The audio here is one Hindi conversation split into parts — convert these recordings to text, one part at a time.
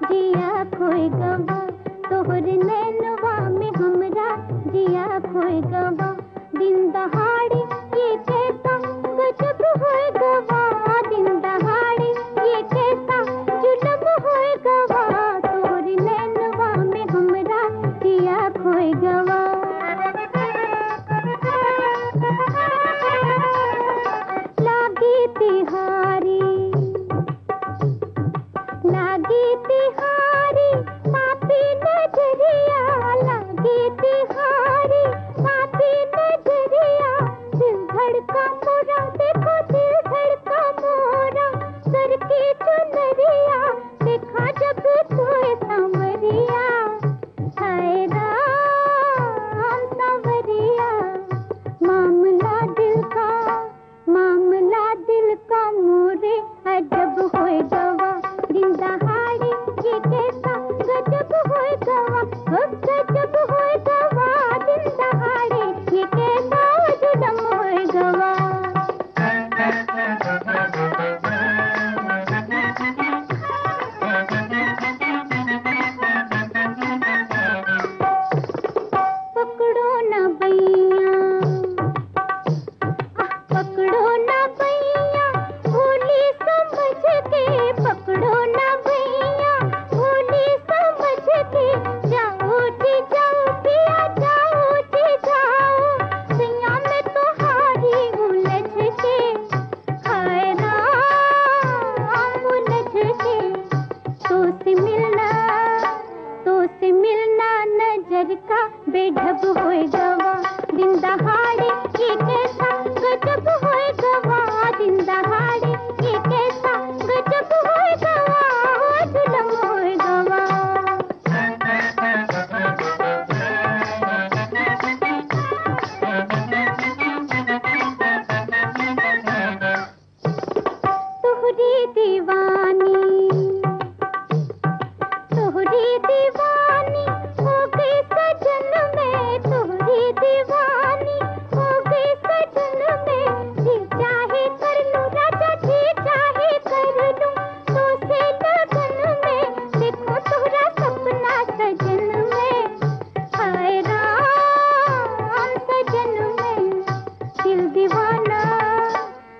जिया खोए गवा, तोहर नैनवा में हमरा जिया खोए गवा। दिन दहाड़े ये कैसा गजब होए गवा, दिन दहाड़े ये कैसा जुलम होए गवा, तोहर नैनवा में हमरा जिया खोए गवा। लागी तिहारी, लागी तिहारी पापी नजरिया, लागी तिहारी पापी नजरिया। दिल धड़का मोरा, देखो दिल धड़का मोरा, सर की चुनरिया देखा जब सोए सांवरिया। हाय राम सांवरिया, मामला दिल का, मामला दिल का मोरे अजब होए गवा। दिन दहाड़े ये कैसा गजब होए गवा, गजब होए गवा। दिन दहाड़े ये कैसा जुलम होए गवा। पकड़ो न बैया, पकड़ो न बैया भोली समझ के, पकड़ो न बैया भोली समझ के। जाओ जी जाओ पिया, जाओ जी जाओ, सैया में तो हारी उलझ के। हाय राम उलझ के, तो से मिलना, तो से मिलना नजर का बेढब होए गवा। दिन दहाड़े ये कैसा गजब होए गवा, दिन दहाड़े ये कैसा गजब होए गवा, जुलम होए गवा। तोहरी दीवानी, तोहरी दीवानी हो गई सजन में, तोहरी दीवानी हो गई सजन में। जी चाहे कर लूं राजा, जी चाहे कर लूं तो से लगन में, देखो तोहरा सपना सजन में। हाय राम सजन में, दिल दीवाना,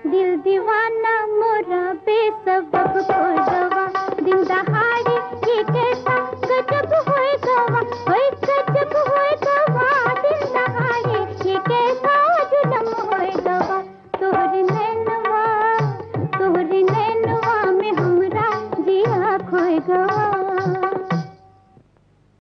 दिल दीवाना मोरा बेसबब खोए गवा। दिन दहाड़े ये कैसा गजब होए गवा, होए गजब होए गवा। दिन दहाड़े ये कैसा जुलम होए गवा, तोहर नैनवा, तोहर नैनवा में हमरा जिया खोए गवा।